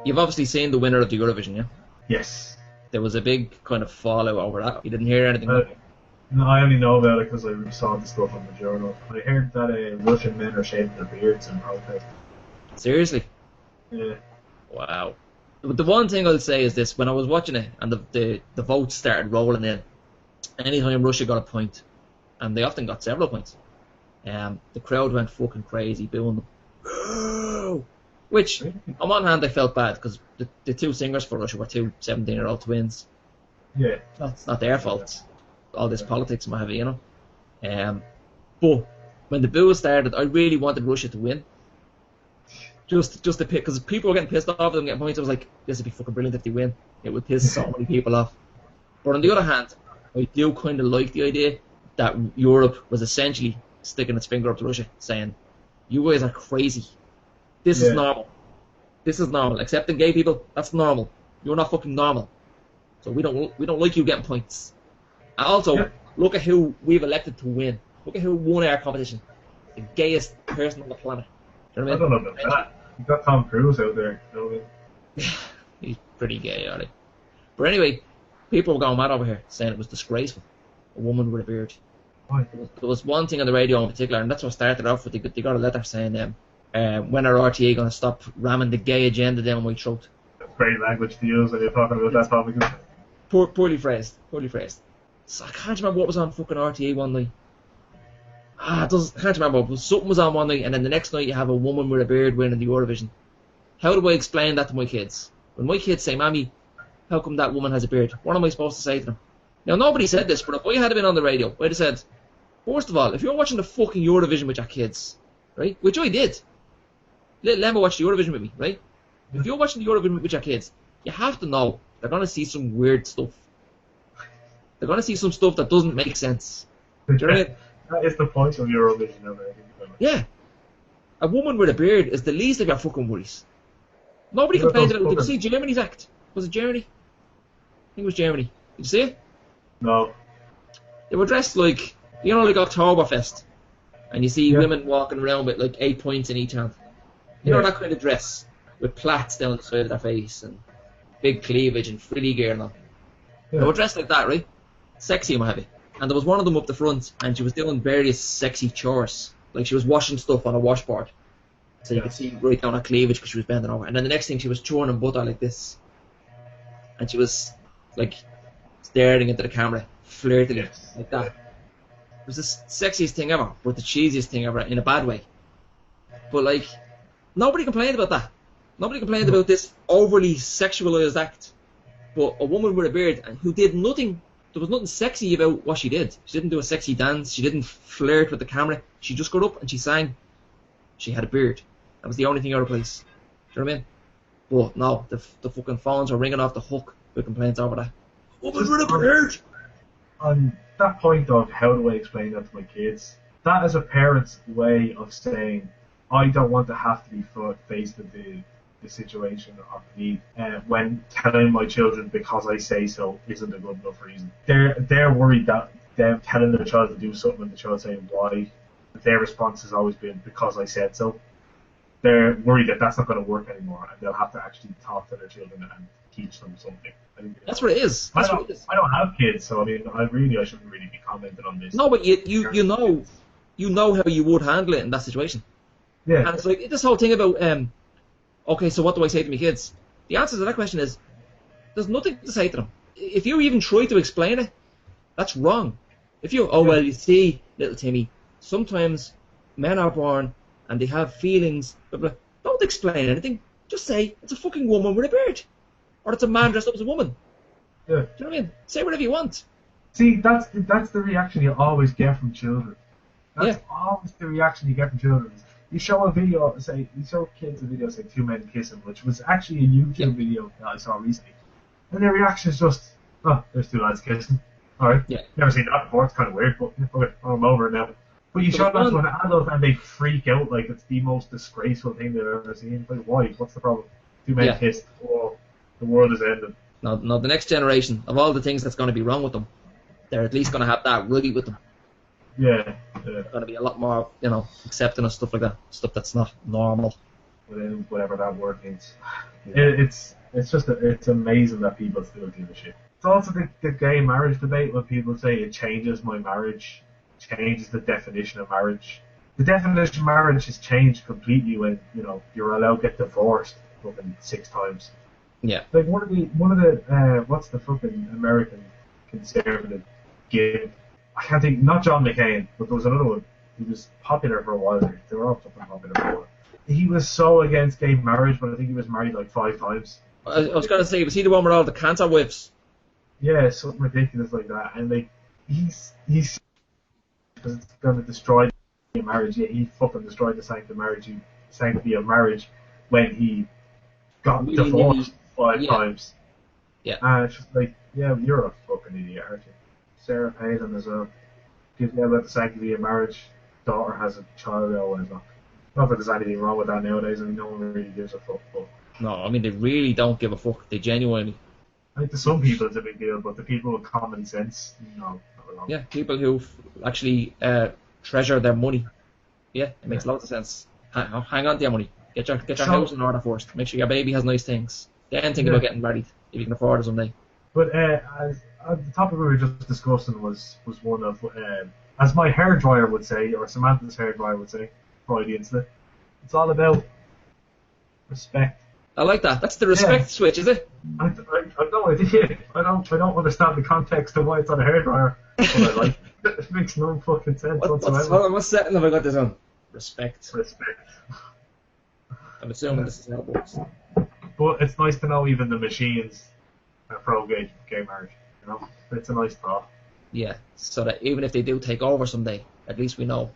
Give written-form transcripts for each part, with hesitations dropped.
You've obviously seen the winner of the Eurovision, yeah? Yes. There was a big kind of fallout over that. You didn't hear anything? No, I only know about it because I saw the stuff on the journal. I heard that Russian men are shaving their beards in protest. Seriously? Yeah. Wow. But the one thing I'll say is this: when I was watching it and the votes started rolling in, anytime Russia got a point, and they often got several points, the crowd went fucking crazy, booing them. Which, on one hand, I felt bad because the two singers for Russia were two 17-year-old twins. Yeah. It's not their fault. All this politics and what have you, you know. But when the boos started, I really wanted Russia to win. Just to pick, because people were getting pissed off at them getting points. I was like, this would be fucking brilliant if they win. It would piss so many people off. But on the other hand, I do kind of like the idea that Europe was essentially sticking its finger up to Russia, saying, you guys are crazy. This is normal. This is normal. Accepting gay people, that's normal. You're not fucking normal. So we don't like you getting points. And also, look at who we've elected to win. Look at who won our competition. The gayest person on the planet. Do you know what I mean? I don't know about that. You've got Tom Cruise out there. You know what I mean? He's pretty gay, are they? But anyway, people were going mad over here, saying it was disgraceful. A woman with a beard. Why? There was one thing on the radio in particular, and that's what started off with. They got a letter saying, when are RTA going to stop ramming the gay agenda down my throat? That's great language to use when you're talking about that topic. Poorly phrased. Poorly phrased. So I can't remember what was on fucking RTA one night. I can't remember. But something was on one night, and then the next night you have a woman with a beard winning the Eurovision. How do I explain that to my kids? When my kids say, Mammy, how come that woman has a beard? What am I supposed to say to them? Now, nobody said this, but if I had been on the radio, I'd have said, first of all, if you're watching the fucking Eurovision with your kids, right, which I did, let Lemma watch the Eurovision with me, right? If you're watching the Eurovision with your kids, you have to know they're going to see some weird stuff. They're going to see some stuff that doesn't make sense. Do you know what I mean? That is the point of Eurovision. Yeah. A woman with a beard is the least of your fucking worries. Nobody complained about it. Did you see Germany's act? Was it Germany? I think it was Germany. Did you see it? No. They were dressed like, you know, like Oktoberfest. And you see women walking around with like 8 points in each hand. You know, that kind of dress. With plaits down the side of their face and big cleavage and frilly gear and all. They were dressed like that, right? Sexy and what have you. And there was one of them up the front, and she was doing various sexy chores. Like she was washing stuff on a washboard. So you could see right down her cleavage because she was bending over. And then the next thing, she was churning butter like this. And she was, like, staring into the camera, flirting it, like that. It was the sexiest thing ever, but the cheesiest thing ever, in a bad way. But, like, nobody complained about that. Nobody complained about this overly sexualized act. But a woman with a beard who did nothing. There was nothing sexy about what she did. She didn't do a sexy dance. She didn't flirt with the camera. She just got up and she sang. She had a beard. That was the only thing out of place. Do you know what I mean? But no, the fucking phones are ringing off the hook with complaints over that. Woman with a beard! On that point of how do I explain that to my kids, that is a parent's way of saying, I don't want to have to be faced with the situation of need when telling my children because I say so isn't a good enough reason. They're worried that them telling their child to do something and the child saying why, their response has always been because I said so. They're worried that that's not going to work anymore and they'll have to actually talk to their children and teach them something. That's what it is. I don't have kids, so I mean, I shouldn't really be commenting on this. No, but you know how you would handle it in that situation. Yeah. And it's like this whole thing about okay, so what do I say to my kids? The answer to that question is, there's nothing to say to them. If you even try to explain it, that's wrong. If you, well, you see, little Timmy, sometimes men are born and they have feelings, blah, blah. Don't explain anything. Just say, it's a fucking woman with a beard. Or it's a man dressed up as a woman. Yeah. Do you know what I mean? Say whatever you want. See, that's the reaction you always get from children. That's always the reaction you get from children. You show a video, you show kids a video, say, two men kissing, which was actually a YouTube video that I saw recently. And their reaction is just, oh, there's two lads kissing. Alright. Yeah. Never seen that before, it's kind of weird, but I'm over it now. But you show that to an adult and they freak out like it's the most disgraceful thing they've ever seen. Like, why? What's the problem? Two men kissed. Oh, the world is ending. No, the next generation, of all the things that's going to be wrong with them, they're at least going to have that right with them. Yeah. They're going to be a lot more, accepting of stuff like that. Stuff that's not normal. within whatever that word means. Yeah. It's just it's amazing that people still give a shit. It's also the gay marriage debate when people say it changes my marriage, changes the definition of marriage. The definition of marriage has changed completely when you're allowed to get divorced fucking 6 times. Yeah. Like one of the what's the fucking American conservative gig? I can't think. Not John McCain, but there was another one. He was popular for a while. They were all fucking popular for a while. He was so against gay marriage, but I think he was married like 5 times. I was gonna say, was he the one with all the cancer whips? Yeah, something ridiculous like that. And like he's because it's gonna destroy gay marriage. Yeah, he fucking destroyed the sanctity of marriage when he got Really, divorced really, 5 times. Yeah. And it's just like, yeah, you're a fucking idiot, aren't you? Sarah Palin as well. Gives me about the sanctity of marriage. Daughter has a child always. Not that there's anything wrong with that nowadays. I mean, no one really gives a fuck. But No, I mean, they really don't give a fuck. They genuinely. I think to some people it's a big deal, but the people with common sense, no, not at all. Yeah, people who actually treasure their money. Yeah, it makes lots of sense. Hang on to your money. Get your house in order first. Make sure your baby has nice things. Then think about getting married if you can afford it someday. But as the topic we were just discussing was one of, as my hairdryer would say, or Samantha's hairdryer would say, Freudian slip. It's all about respect. I like that. That's the respect switch, is it? I've no idea. I don't understand the context of why it's on a hairdryer. But I like it. It makes no fucking sense whatsoever. What setting have I got this on? Respect. Respect. I'm assuming this is how it works. But it's nice to know even the machines are pro-gay marriage. It's a nice thought. Yeah, so that even if they do take over someday, at least we know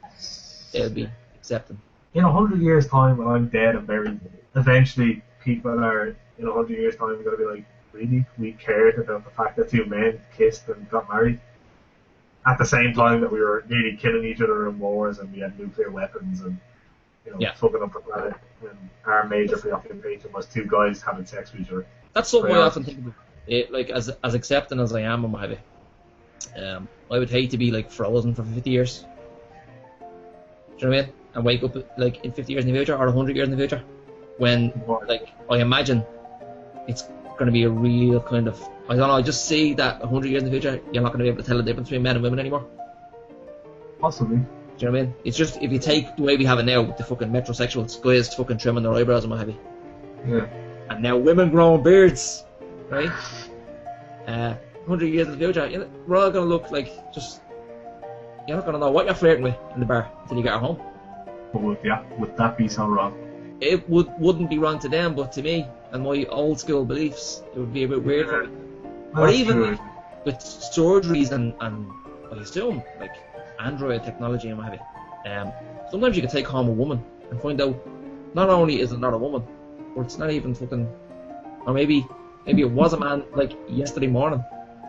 they'll be accepting. In 100 years' time, when I'm dead and buried, eventually people are, in 100 years' time, going to be like, really? We cared about the fact that 2 men kissed and got married? At the same time that we were nearly killing each other in wars and we had nuclear weapons and, fucking up the planet. And our major preoccupation was 2 guys having sex with each other. That's something I often think about. It, like, as accepting as I am and what have you. I would hate to be like frozen for 50 years. Do you know what I mean? And wake up like in 50 years in the future or 100 years in the future, when like I imagine it's going to be a real kind of, I don't know, I just see that 100 years in the future you're not going to be able to tell the difference between men and women anymore. Possibly. Do you know what I mean? It's just, if you take the way we have it now with the fucking metrosexuals, guys fucking trimming their eyebrows and what have you. Yeah. And now women growing beards, right? 100 years in the future, we're all going to look like just, you're not going to know what you're flirting with in the bar until you get home. But would that be so wrong? It wouldn't be wrong to them, but to me and my old school beliefs, it would be a bit weird for me. Or even with surgeries and I assume like Android technology and what have you. Sometimes you can take home a woman and find out not only is it not a woman, but it's not even fucking, or maybe it was a man like yesterday morning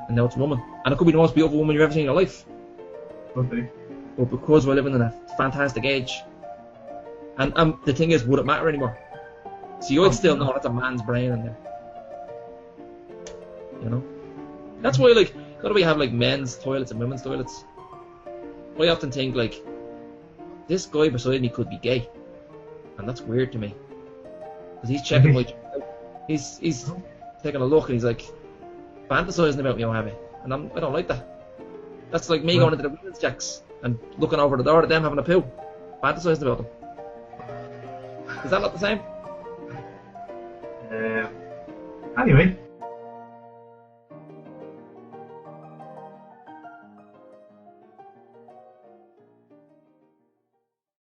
and now it's a woman, and it could be the most beautiful woman you've ever seen in your life. Could be. But because we're living in a fantastic age, and the thing is, would it matter anymore? So you'd still know that's a man's brain in there. That's why, like, how do we have like men's toilets and women's toilets? I often think like, this guy beside me could be gay, and that's weird to me, because he's checking my, he's taking a look and he's like fantasizing about me or having, and I don't like that. That's like me going into the women's checks and looking over the door at them having a poo, fantasizing about them. Is that not the same? Anyway,